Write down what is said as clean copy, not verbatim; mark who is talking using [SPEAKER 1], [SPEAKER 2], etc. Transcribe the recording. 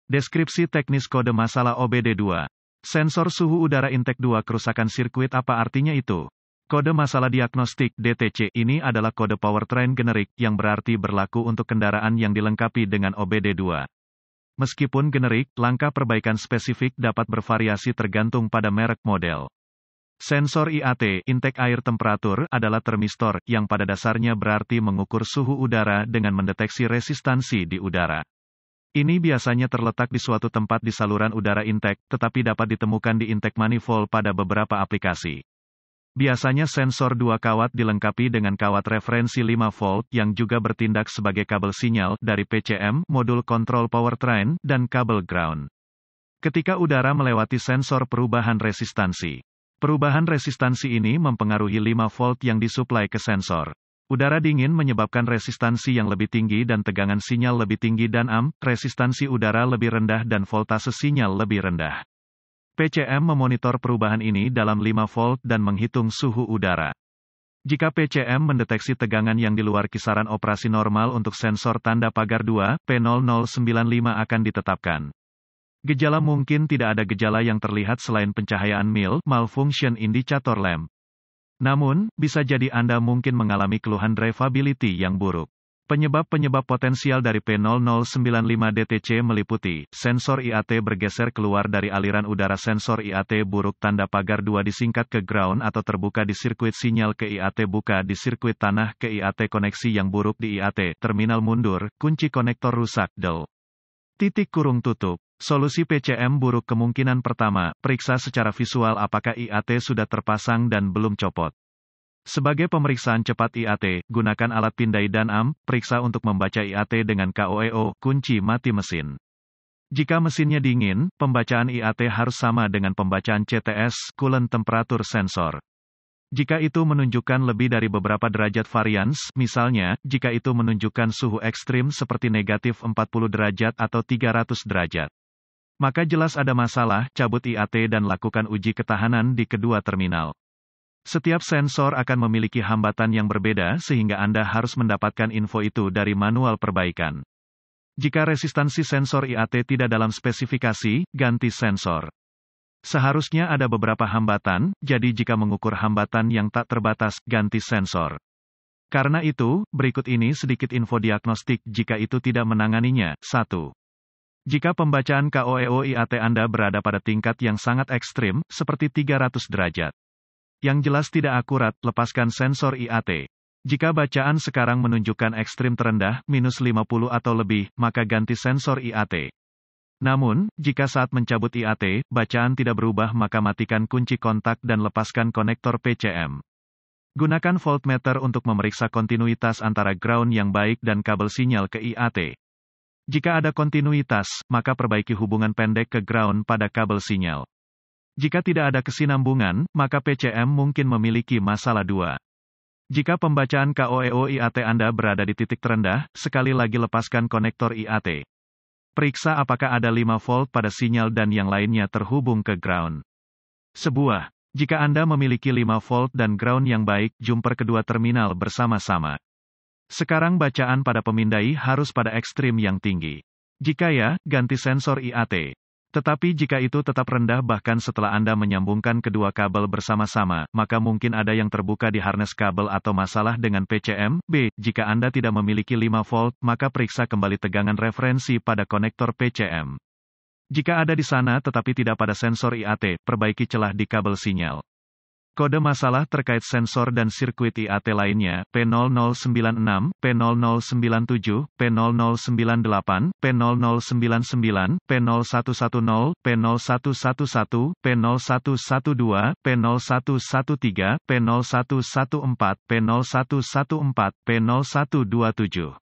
[SPEAKER 1] Deskripsi teknis kode masalah OBD2. Sensor suhu udara intake 2 kerusakan sirkuit apa artinya itu? Kode masalah diagnostik DTC ini adalah kode powertrain generik yang berarti berlaku untuk kendaraan yang dilengkapi dengan OBD2. Meskipun generik, langkah perbaikan spesifik dapat bervariasi tergantung pada merek model. Sensor IAT, intake air temperatur, adalah termistor, yang pada dasarnya berarti mengukur suhu udara dengan mendeteksi resistansi di udara. Ini biasanya terletak di suatu tempat di saluran udara intake, tetapi dapat ditemukan di intake manifold pada beberapa aplikasi. Biasanya sensor 2 kawat dilengkapi dengan kawat referensi 5 volt yang juga bertindak sebagai kabel sinyal dari PCM, modul kontrol powertrain, dan kabel ground. Ketika udara melewati sensor perubahan resistansi. Perubahan resistansi ini mempengaruhi 5 volt yang disuplai ke sensor. Udara dingin menyebabkan resistansi yang lebih tinggi dan tegangan sinyal lebih tinggi dan resistansi udara lebih rendah dan voltase sinyal lebih rendah. PCM memonitor perubahan ini dalam 5 volt dan menghitung suhu udara. Jika PCM mendeteksi tegangan yang di luar kisaran operasi normal untuk sensor tanda pagar 2, P0095 akan ditetapkan. Gejala mungkin tidak ada gejala yang terlihat selain pencahayaan malfunction indicator lamp. Namun, bisa jadi Anda mungkin mengalami keluhan drivability yang buruk. Penyebab-penyebab potensial dari P0095 DTC meliputi, sensor IAT bergeser keluar dari aliran udara sensor IAT buruk tanda pagar 2 disingkat ke ground atau terbuka di sirkuit sinyal ke IAT buka di sirkuit tanah ke IAT koneksi yang buruk di IAT, terminal mundur, kunci konektor rusak, tutup. Solusi PCM buruk kemungkinan pertama, periksa secara visual apakah IAT sudah terpasang dan belum copot. Sebagai pemeriksaan cepat IAT, gunakan alat pindai dan periksa untuk membaca IAT dengan KOEO, kunci mati mesin. Jika mesinnya dingin, pembacaan IAT harus sama dengan pembacaan CTS, coolant temperature sensor. Jika itu menunjukkan lebih dari beberapa derajat varians, misalnya, jika itu menunjukkan suhu ekstrim seperti negatif 40 derajat atau 300 derajat. Maka jelas ada masalah, cabut IAT dan lakukan uji ketahanan di kedua terminal. Setiap sensor akan memiliki hambatan yang berbeda sehingga Anda harus mendapatkan info itu dari manual perbaikan. Jika resistansi sensor IAT tidak dalam spesifikasi, ganti sensor. Seharusnya ada beberapa hambatan, jadi jika mengukur hambatan yang tak terbatas, ganti sensor. Karena itu, berikut ini sedikit info diagnostik jika itu tidak menanganinya. 1. Jika pembacaan KOEO IAT Anda berada pada tingkat yang sangat ekstrim, seperti 300 derajat. Yang jelas tidak akurat, lepaskan sensor IAT. Jika bacaan sekarang menunjukkan ekstrim terendah, minus 50 atau lebih, maka ganti sensor IAT. Namun, jika saat mencabut IAT, bacaan tidak berubah maka matikan kunci kontak dan lepaskan konektor PCM. Gunakan voltmeter untuk memeriksa kontinuitas antara ground yang baik dan kabel sinyal ke IAT. Jika ada kontinuitas, maka perbaiki hubungan pendek ke ground pada kabel sinyal. Jika tidak ada kesinambungan, maka PCM mungkin memiliki masalah 2. Jika pembacaan KOEO IAT Anda berada di titik terendah, sekali lagi lepaskan konektor IAT. Periksa apakah ada 5 volt pada sinyal dan yang lainnya terhubung ke ground. Jika Anda memiliki 5 volt dan ground yang baik, jumper kedua terminal bersama-sama. Sekarang bacaan pada pemindai harus pada ekstrim yang tinggi. Jika ya, ganti sensor IAT. Tetapi jika itu tetap rendah bahkan setelah Anda menyambungkan kedua kabel bersama-sama, maka mungkin ada yang terbuka di harness kabel atau masalah dengan PCM. Jika Anda tidak memiliki 5 volt, maka periksa kembali tegangan referensi pada konektor PCM. Jika ada di sana tetapi tidak pada sensor IAT, perbaiki celah di kabel sinyal. Kode masalah terkait sensor dan sirkuit IAT lainnya, P0096, P0097, P0098, P0099, P0110, P0111, P0112, P0113, P0114, P0114, P0127.